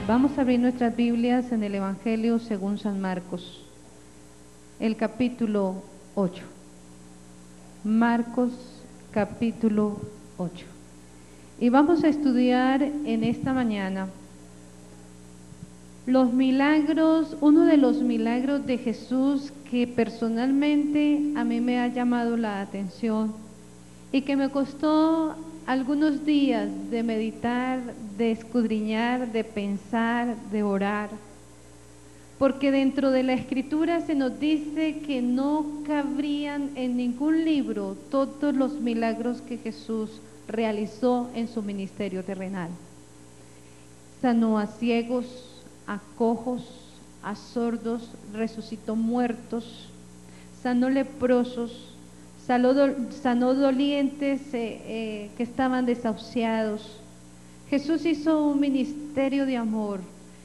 Vamos a abrir nuestras Biblias en el Evangelio según San Marcos, el capítulo 8. Marcos, capítulo 8. Y vamos a estudiar en esta mañana los milagros, uno de los milagros de Jesús que personalmente a mí me ha llamado la atención y que me costó algunos días de meditar, de escudriñar, de pensar, de orar, porque dentro de la Escritura se nos dice que no cabrían en ningún libro todos los milagros que Jesús realizó en su ministerio terrenal. Sanó a ciegos, a cojos, a sordos, resucitó muertos, sanó leprosos, sanó dolientes que estaban desahuciados. Jesús hizo un ministerio de amor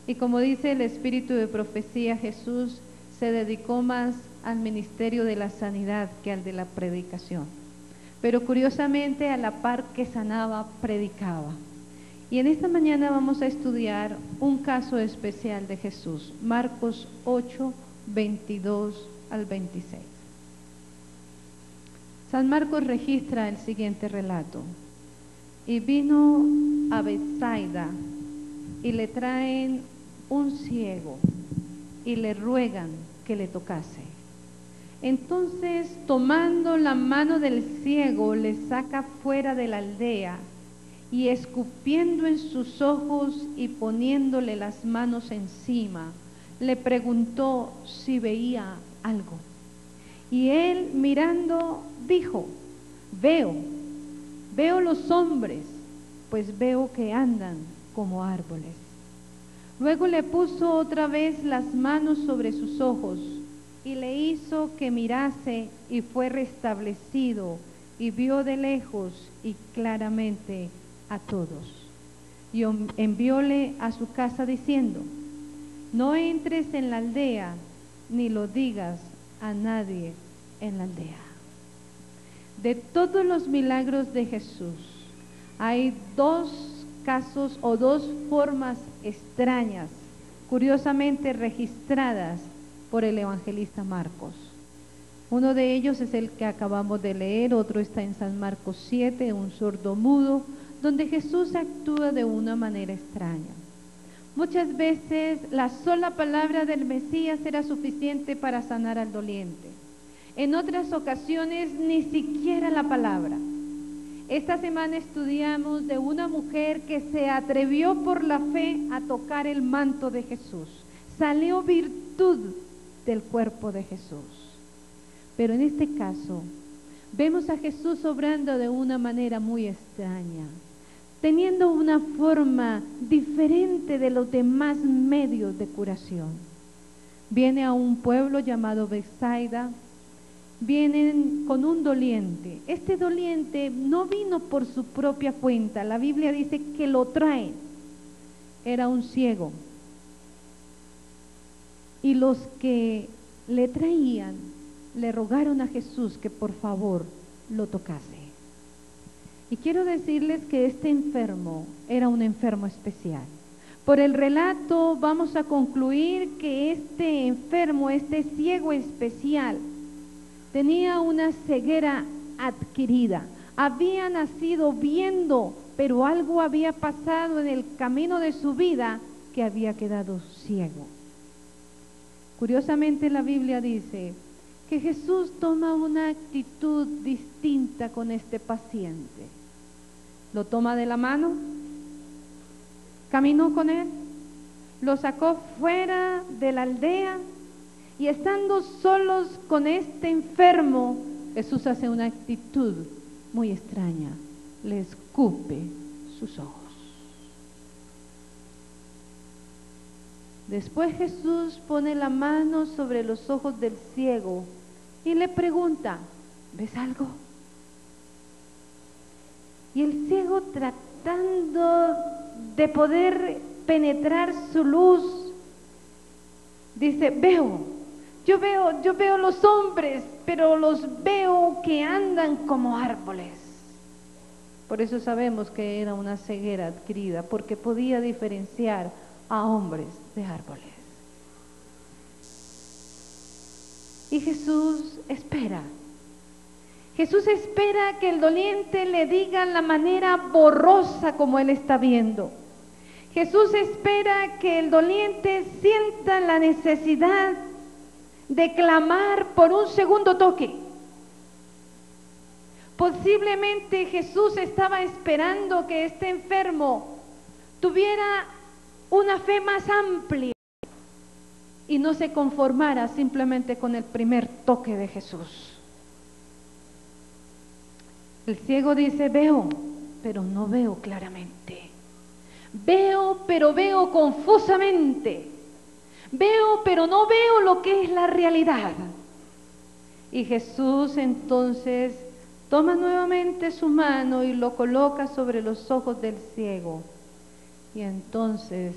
y, como dice el espíritu de profecía, Jesús se dedicó más al ministerio de la sanidad que al de la predicación. Pero curiosamente, a la par que sanaba, predicaba. Y en esta mañana vamos a estudiar un caso especial de Jesús, Marcos 8, 22 al 26. San Marcos registra el siguiente relato: y vino a Betsaida y le traen un ciego y le ruegan que le tocase. Entonces, tomando la mano del ciego, le saca fuera de la aldea y, escupiendo en sus ojos y poniéndole las manos encima, le preguntó si veía algo. Y él, mirando, dijo: veo los hombres, pues veo que andan como árboles. Luego le puso otra vez las manos sobre sus ojos y le hizo que mirase, y fue restablecido y vio de lejos y claramente a todos. Y envióle a su casa diciendo: no entres en la aldea ni lo digas a nadie en la aldea. De todos los milagros de Jesús, hay dos casos o dos formas extrañas, curiosamente registradas por el evangelista Marcos. Uno de ellos es el que acabamos de leer, otro está en San Marcos 7, un sordo mudo, donde Jesús actúa de una manera extraña. Muchas veces la sola palabra del Mesías era suficiente para sanar al doliente. En otras ocasiones ni siquiera la palabra. Esta semana estudiamos de una mujer que se atrevió por la fe a tocar el manto de Jesús. Salió virtud del cuerpo de Jesús. Pero en este caso vemos a Jesús obrando de una manera muy extraña, teniendo una forma diferente de los demás medios de curación. Viene a un pueblo llamado Betsaida, vienen con un doliente. Este doliente no vino por su propia cuenta, la Biblia dice que lo traen. Era un ciego. Y los que le traían le rogaron a Jesús que por favor lo tocase. Y quiero decirles que este enfermo era un enfermo especial. Por el relato vamos a concluir que este enfermo, este ciego especial, tenía una ceguera adquirida. Había nacido viendo, pero algo había pasado en el camino de su vida que había quedado ciego. Curiosamente, la Biblia dice que Jesús toma una actitud distinta con este paciente. Lo toma de la mano, caminó con él, lo sacó fuera de la aldea, y estando solos con este enfermo, Jesús hace una actitud muy extraña: le escupe sus ojos. Después Jesús pone la mano sobre los ojos del ciego y le pregunta: ¿ves algo? Y el ciego, tratando de poder penetrar su luz, dice: yo veo los hombres, pero los veo que andan como árboles. Por eso sabemos que era una ceguera adquirida, porque podía diferenciar a hombres de árboles. Y Jesús espera. Jesús espera que el doliente le diga la manera borrosa como él está viendo. Jesús espera que el doliente sienta la necesidad de clamar por un segundo toque. Posiblemente Jesús estaba esperando que este enfermo tuviera una fe más amplia y no se conformara simplemente con el primer toque de Jesús. El ciego dice: veo, pero no veo claramente. Veo, pero veo confusamente. Veo, pero no veo lo que es la realidad. Y Jesús entonces toma nuevamente su mano y lo coloca sobre los ojos del ciego. Y entonces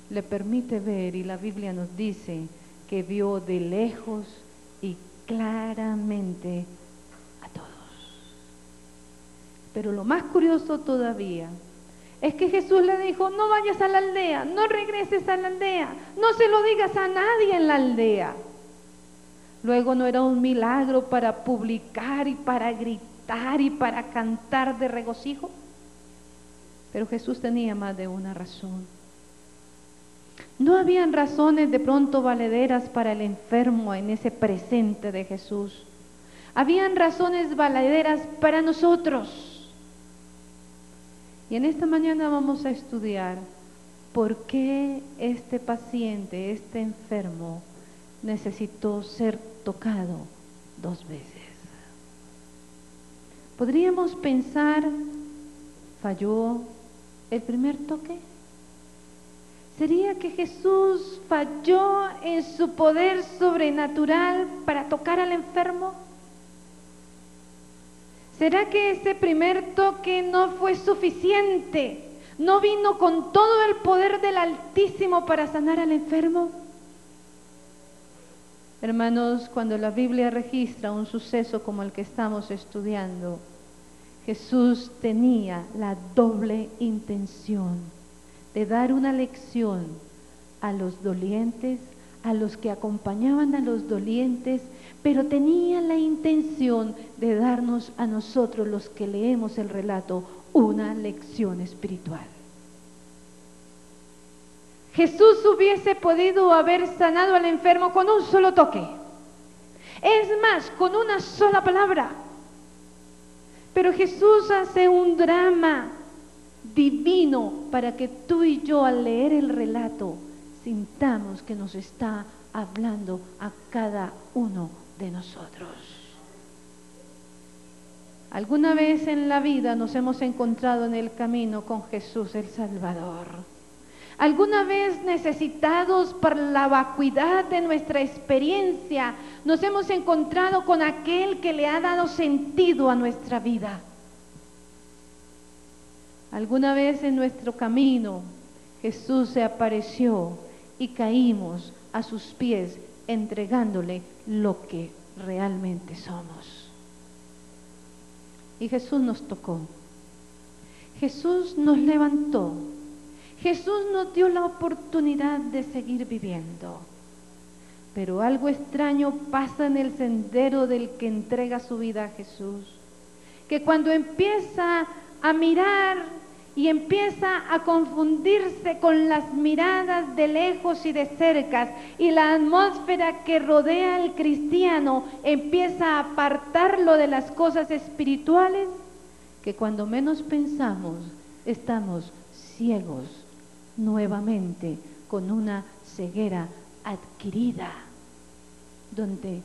le permite ver, y la Biblia nos dice que vio de lejos y claramente a todos. Pero lo más curioso todavía es que Jesús le dijo: no vayas a la aldea, no regreses a la aldea, no se lo digas a nadie en la aldea. Luego, no era un milagro para publicar y para gritar y para cantar de regocijo. Pero Jesús tenía más de una razón. No habían razones de pronto valederas para el enfermo en ese presente de Jesús. Habían razones valederas para nosotros. Y en esta mañana vamos a estudiar por qué este paciente, este enfermo, necesitó ser tocado 2 veces. Podríamos pensar: ¿falló el primer toque? ¿Sería que Jesús falló en su poder sobrenatural para tocar al enfermo? ¿Será que ese primer toque no fue suficiente? ¿No vino con todo el poder del Altísimo para sanar al enfermo? Hermanos, cuando la Biblia registra un suceso como el que estamos estudiando, Jesús tenía la doble intención de dar una lección a los dolientes, a los que acompañaban a los dolientes, pero tenía la intención de darnos a nosotros, los que leemos el relato, una lección espiritual. Jesús hubiese podido haber sanado al enfermo con un solo toque, es más, con una sola palabra. Pero Jesús hace un drama divino para que tú y yo, al leer el relato, sintamos que nos está hablando a cada uno de nosotros. Alguna vez en la vida nos hemos encontrado en el camino con Jesús el Salvador. Alguna vez, necesitados por la vacuidad de nuestra experiencia, nos hemos encontrado con aquel que le ha dado sentido a nuestra vida. Alguna vez en nuestro camino Jesús se apareció y caímos a sus pies entregándole lo que realmente somos. Y Jesús nos tocó. Jesús nos levantó. Jesús nos dio la oportunidad de seguir viviendo. Pero algo extraño pasa en el sendero del que entrega su vida a Jesús, que cuando empieza a mirar y empieza a confundirse con las miradas de lejos y de cercas, y la atmósfera que rodea al cristiano empieza a apartarlo de las cosas espirituales, que cuando menos pensamos estamos ciegos nuevamente, con una ceguera adquirida, donde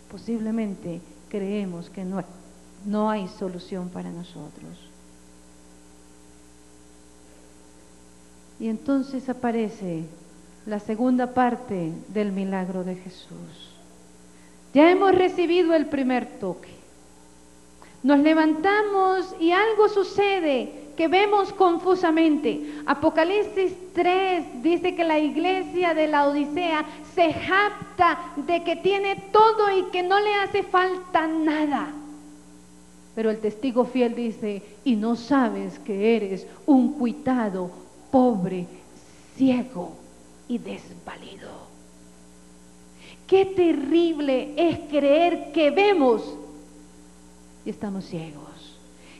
posiblemente creemos que no hay solución para nosotros. Y entonces aparece la segunda parte del milagro de Jesús. Ya hemos recibido el primer toque. Nos levantamos y algo sucede que vemos confusamente. Apocalipsis 3 dice que la iglesia de la Odisea se jacta de que tiene todo y que no le hace falta nada. Pero el testigo fiel dice: y no sabes que eres un cuitado, pobre, ciego y desvalido. Qué terrible es creer que vemos y estamos ciegos.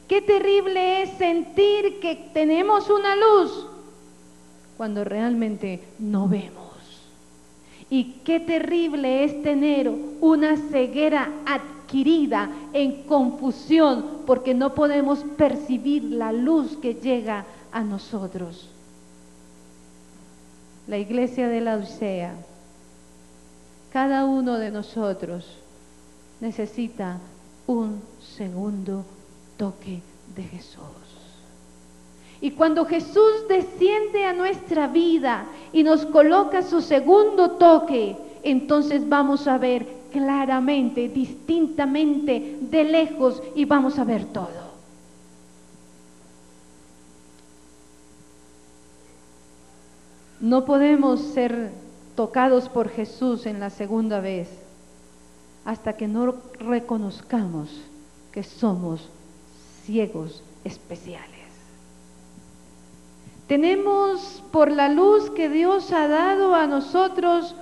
Qué terrible es sentir que tenemos una luz cuando realmente no vemos. Y qué terrible es tener una ceguera adquirida en confusión porque no podemos percibir la luz que llega a nosotros. La iglesia de Laodicea, cada uno de nosotros necesita un segundo toque de Jesús. Y cuando Jesús desciende a nuestra vida y nos coloca su segundo toque, entonces vamos a ver claramente, distintamente, de lejos, y vamos a ver todo. No podemos ser tocados por Jesús en la segunda vez hasta que no reconozcamos que somos ciegos especiales. Tenemos, por la luz que Dios ha dado a nosotros,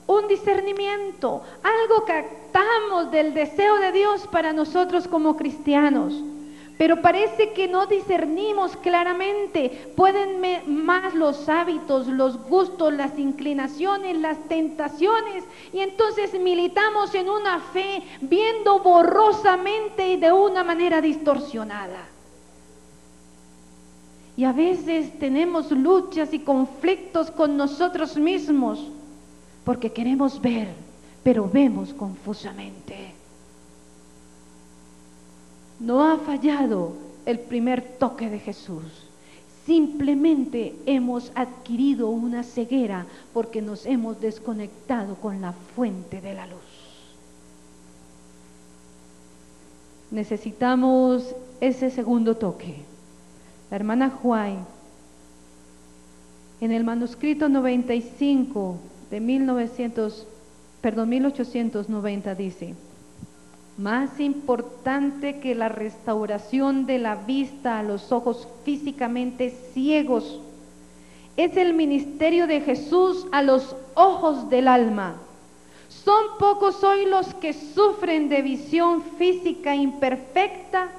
un discernimiento, algo captamos del deseo de Dios para nosotros como cristianos, pero parece que no discernimos claramente. Pueden más los hábitos, los gustos, las inclinaciones, las tentaciones, y entonces militamos en una fe viendo borrosamente y de una manera distorsionada. Y a veces tenemos luchas y conflictos con nosotros mismos porque queremos ver, pero vemos confusamente. No ha fallado el primer toque de Jesús. Simplemente hemos adquirido una ceguera porque nos hemos desconectado con la fuente de la luz. Necesitamos ese segundo toque. La hermana White, en el manuscrito 95 de 1890 dice: más importante que la restauración de la vista a los ojos físicamente ciegos es el ministerio de Jesús a los ojos del alma. Son pocos hoy los que sufren de visión física imperfecta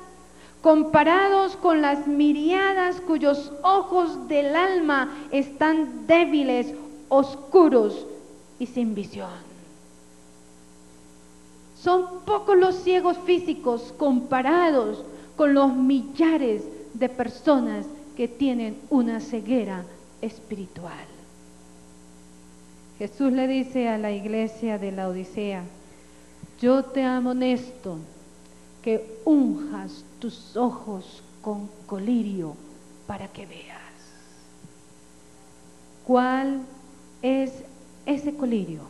comparados con las miriadas cuyos ojos del alma están débiles, oscuros y sin visión. Son pocos los ciegos físicos comparados con los millares de personas que tienen una ceguera espiritual. Jesús le dice a la iglesia de Laodicea: yo te amonesto que unjas tus ojos con colirio para que veas. ¿Cuál es ese colirio?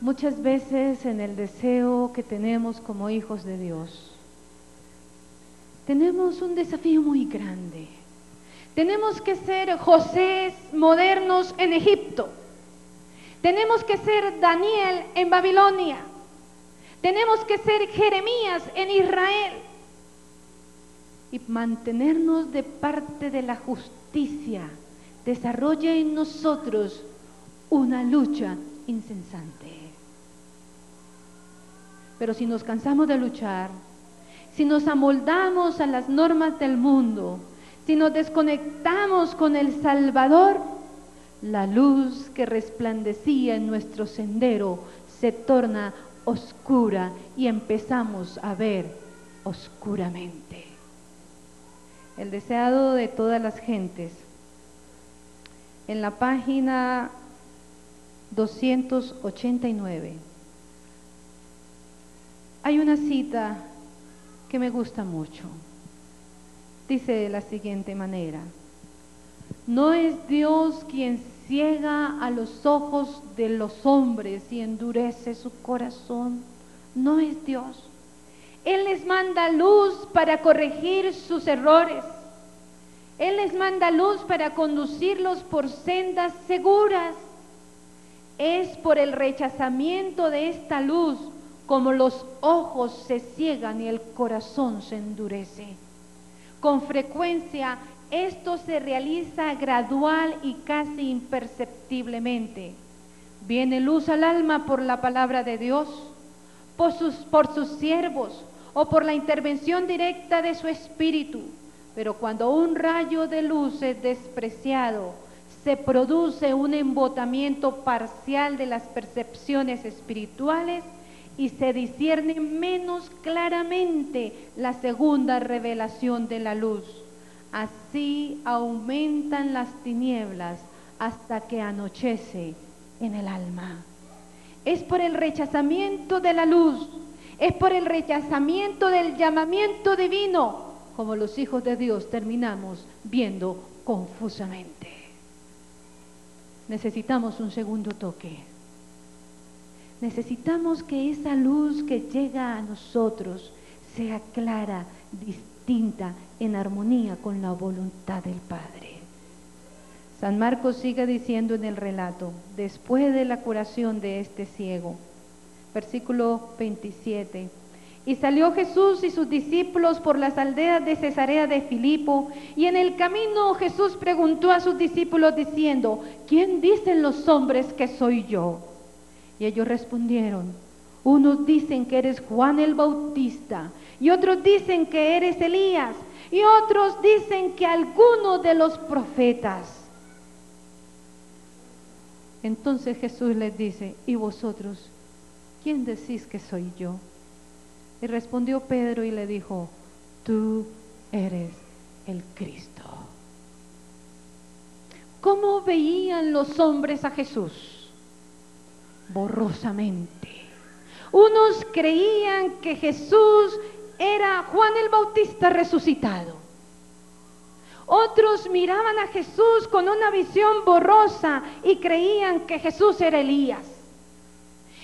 Muchas veces en el deseo que tenemos como hijos de Dios, tenemos un desafío muy grande. Tenemos que ser Josés modernos en Egipto. Tenemos que ser Daniel en Babilonia. Tenemos que ser Jeremías en Israel. Y mantenernos de parte de la justicia desarrolla en nosotros una lucha incesante. Pero si nos cansamos de luchar, si nos amoldamos a las normas del mundo, si nos desconectamos con el Salvador, la luz que resplandecía en nuestro sendero se torna oscura y empezamos a ver oscuramente. El deseado de todas las gentes. En la página 289 hay una cita que me gusta mucho. Dice de la siguiente manera: no es Dios quien ciega a los ojos de los hombres y endurece su corazón. No es Dios. Él les manda luz para corregir sus errores. Él les manda luz para conducirlos por sendas seguras. Es por el rechazamiento de esta luz como los ojos se ciegan y el corazón se endurece. Con frecuencia, esto se realiza gradual y casi imperceptiblemente. Viene luz al alma por la palabra de Dios, por sus siervos o por la intervención directa de su espíritu. Pero cuando un rayo de luz es despreciado, se produce un embotamiento parcial de las percepciones espirituales y se discierne menos claramente la segunda revelación de la luz. Así aumentan las tinieblas hasta que anochece en el alma. Es por el rechazamiento de la luz, es por el rechazamiento del llamamiento divino, como los hijos de Dios terminamos viendo confusamente. Necesitamos un segundo toque. Necesitamos que esa luz que llega a nosotros sea clara, distinta, en armonía con la voluntad del Padre. San Marcos sigue diciendo en el relato, después de la curación de este ciego, versículo 27, y salió Jesús y sus discípulos por las aldeas de Cesarea de Filipo, y en el camino Jesús preguntó a sus discípulos diciendo, ¿quién dicen los hombres que soy yo? Y ellos respondieron, unos dicen que eres Juan el Bautista, y otros dicen que eres Elías, y otros dicen que alguno de los profetas. Entonces Jesús les dice, ¿y vosotros, quién decís que soy yo? Y respondió Pedro y le dijo, tú eres el Cristo. ¿Cómo veían los hombres a Jesús? Borrosamente. Unos creían que Jesús era Juan el Bautista resucitado. Otros miraban a Jesús con una visión borrosa y creían que Jesús era Elías.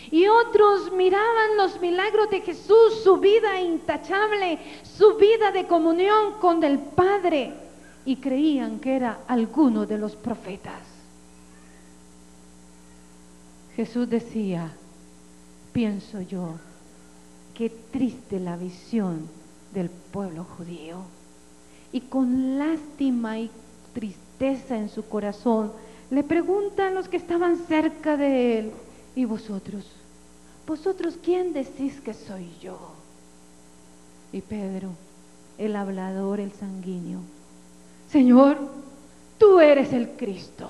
Y otros miraban los milagros de Jesús, su vida intachable, su vida de comunión con el Padre, y creían que era alguno de los profetas. Jesús decía, pienso yo, qué triste la visión del pueblo judío. Y con lástima y tristeza en su corazón, le preguntan los que estaban cerca de él, ¿y vosotros? ¿Vosotros quién decís que soy yo? Y Pedro, el hablador, el sanguíneo, Señor, tú eres el Cristo.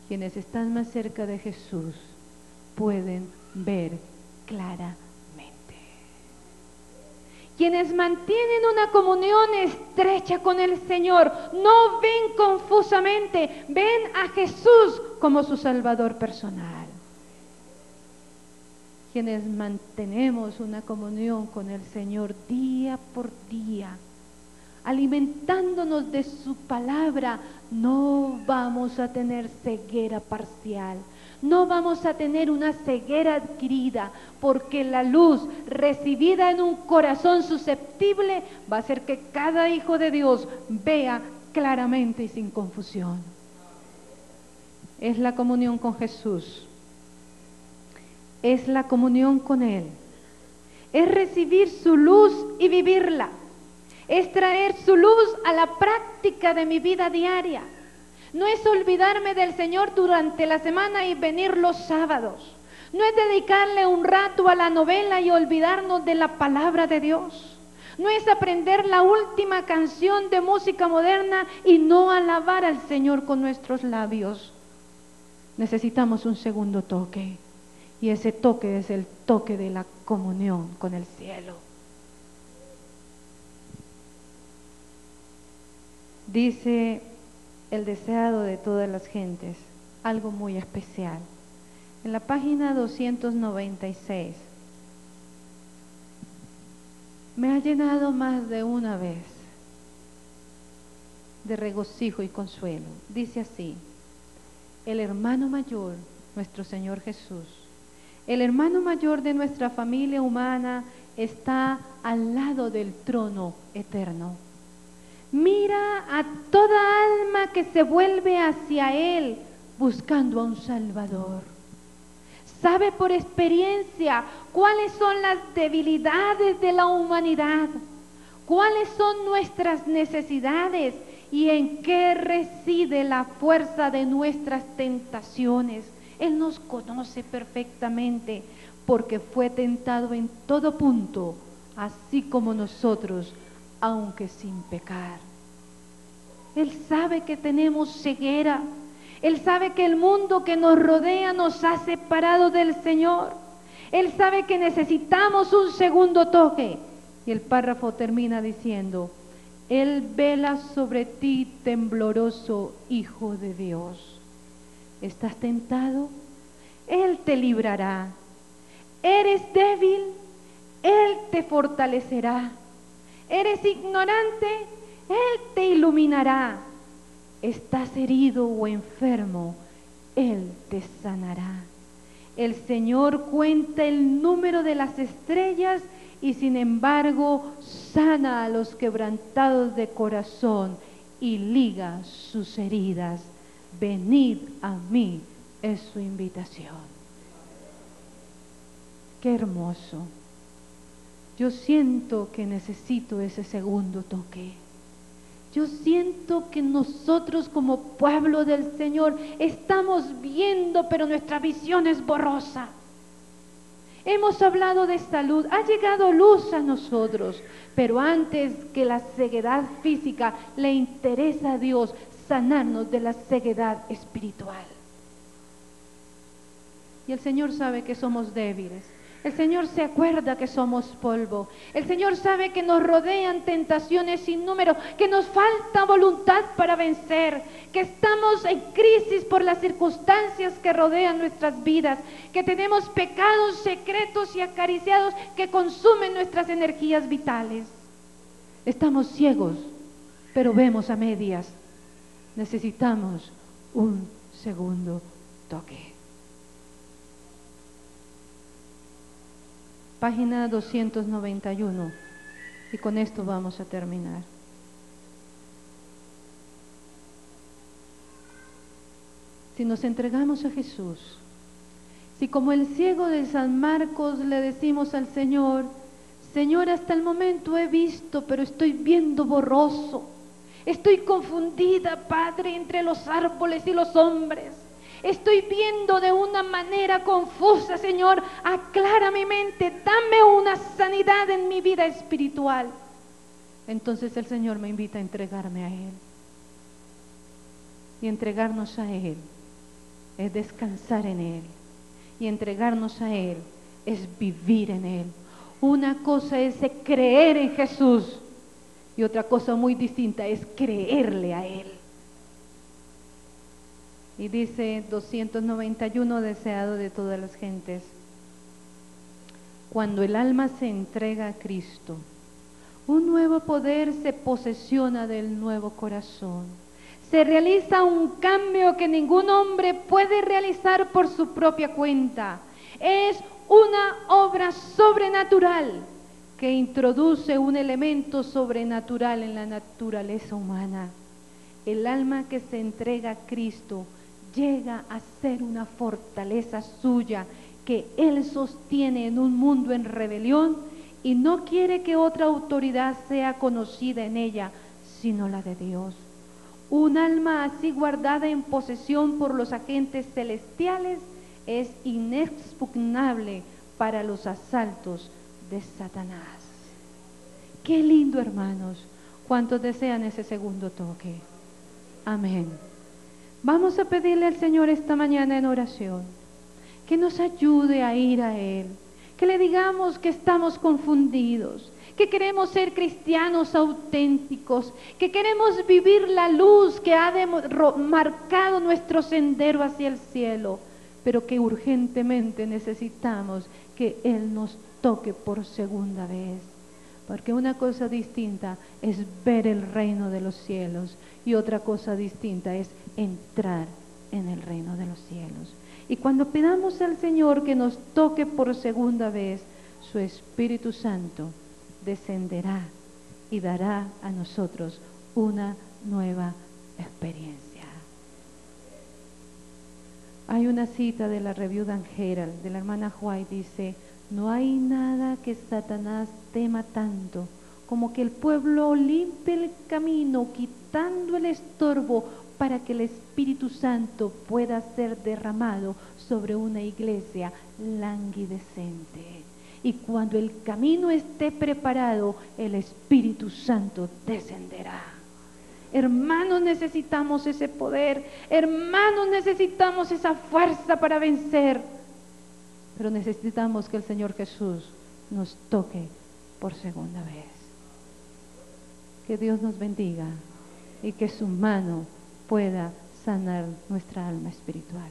Quienes están más cerca de Jesús pueden ver claramente. Quienes mantienen una comunión estrecha con el Señor no ven confusamente, ven a Jesús como su Salvador personal. Quienes mantenemos una comunión con el Señor día por día, alimentándonos de su palabra, no vamos a tener ceguera parcial, no vamos a tener una ceguera adquirida, porque la luz recibida en un corazón susceptible va a hacer que cada hijo de Dios vea claramente y sin confusión. Es la comunión con Jesús, es la comunión con Él, es recibir su luz y vivirla, es traer su luz a la práctica de mi vida diaria. No es olvidarme del Señor durante la semana y venir los sábados. No es dedicarle un rato a la novela y olvidarnos de la palabra de Dios. No es aprender la última canción de música moderna y no alabar al Señor con nuestros labios. Necesitamos un segundo toque, y ese toque es el toque de la comunión con el cielo. Dice el deseado de todas las gentes, algo muy especial. En la página 296, me ha llenado más de una vez de regocijo y consuelo. Dice así, el hermano mayor, nuestro Señor Jesús, el hermano mayor de nuestra familia humana, está al lado del trono eterno. Mira a toda alma que se vuelve hacia Él buscando a un Salvador. sabe por experiencia cuáles son las debilidades de la humanidad, cuáles son nuestras necesidades y en qué reside la fuerza de nuestras tentaciones. Él nos conoce perfectamente porque fue tentado en todo punto, así como nosotros, aunque sin pecar. Él sabe que tenemos ceguera. Él sabe que el mundo que nos rodea nos ha separado del Señor. Él sabe que necesitamos un segundo toque. Y el párrafo termina diciendo: Él vela sobre ti, tembloroso Hijo de Dios. ¿Estás tentado? Él te librará. ¿Eres débil? Él te fortalecerá. ¿Eres ignorante? Él te iluminará. ¿Estás herido o enfermo? Él te sanará. El Señor cuenta el número de las estrellas y sin embargo sana a los quebrantados de corazón y liga sus heridas. Venid a mí, es su invitación. Qué hermoso. Yo siento que necesito ese segundo toque. Yo siento que nosotros como pueblo del Señor estamos viendo, pero nuestra visión es borrosa. Hemos hablado de salud, ha llegado luz a nosotros, pero antes que la ceguedad física, le interesa a Dios sanarnos de la ceguedad espiritual. Y el Señor sabe que somos débiles. El Señor se acuerda que somos polvo. El Señor sabe que nos rodean tentaciones sin número, que nos falta voluntad para vencer, que estamos en crisis por las circunstancias que rodean nuestras vidas, que tenemos pecados secretos y acariciados que consumen nuestras energías vitales. Estamos ciegos, pero vemos a medias. Necesitamos un segundo toque. Página 291, y con esto vamos a terminar. Si nos entregamos a Jesús, si como el ciego de San Marcos le decimos al Señor: Señor, hasta el momento he visto, pero estoy viendo borroso, estoy confundida, Padre, entre los árboles y los hombres. Estoy viendo de una manera confusa, Señor, aclara mi mente, dame una sanidad en mi vida espiritual. Entonces el Señor me invita a entregarme a Él. Y entregarnos a Él es descansar en Él. Y entregarnos a Él es vivir en Él. Una cosa es creer en Jesús y otra cosa muy distinta es creerle a Él. Y dice 291, deseado de todas las gentes: cuando el alma se entrega a Cristo, un nuevo poder se posesiona del nuevo corazón. Se realiza un cambio que ningún hombre puede realizar por su propia cuenta. Es una obra sobrenatural que introduce un elemento sobrenatural en la naturaleza humana. El alma que se entrega a Cristo llega a ser una fortaleza suya que Él sostiene en un mundo en rebelión y no quiere que otra autoridad sea conocida en ella sino la de Dios. Un alma así guardada en posesión por los agentes celestiales es inexpugnable para los asaltos de Satanás. Qué lindo, hermanos. ¿Cuántos desean ese segundo toque? Amén. Vamos a pedirle al Señor esta mañana en oración que nos ayude a ir a Él, que le digamos que estamos confundidos, que queremos ser cristianos auténticos, que queremos vivir la luz que ha marcado nuestro sendero hacia el cielo, pero que urgentemente necesitamos que Él nos toque por segunda vez. Porque una cosa distinta es ver el reino de los cielos y otra cosa distinta es entrar en el reino de los cielos. Y cuando pidamos al Señor que nos toque por segunda vez, su Espíritu Santo descenderá y dará a nosotros una nueva experiencia. Hay una cita de la Review and Herald, de la hermana White, dice: no hay nada que Satanás tema tanto como que el pueblo limpie el camino, quitando el estorbo para que el Espíritu Santo pueda ser derramado sobre una iglesia languidecente. Y cuando el camino esté preparado, el Espíritu Santo descenderá. Hermanos, necesitamos ese poder. Hermanos, necesitamos esa fuerza para vencer. Pero necesitamos que el Señor Jesús nos toque por segunda vez. Que Dios nos bendiga y que su mano pueda sanar nuestra alma espiritual.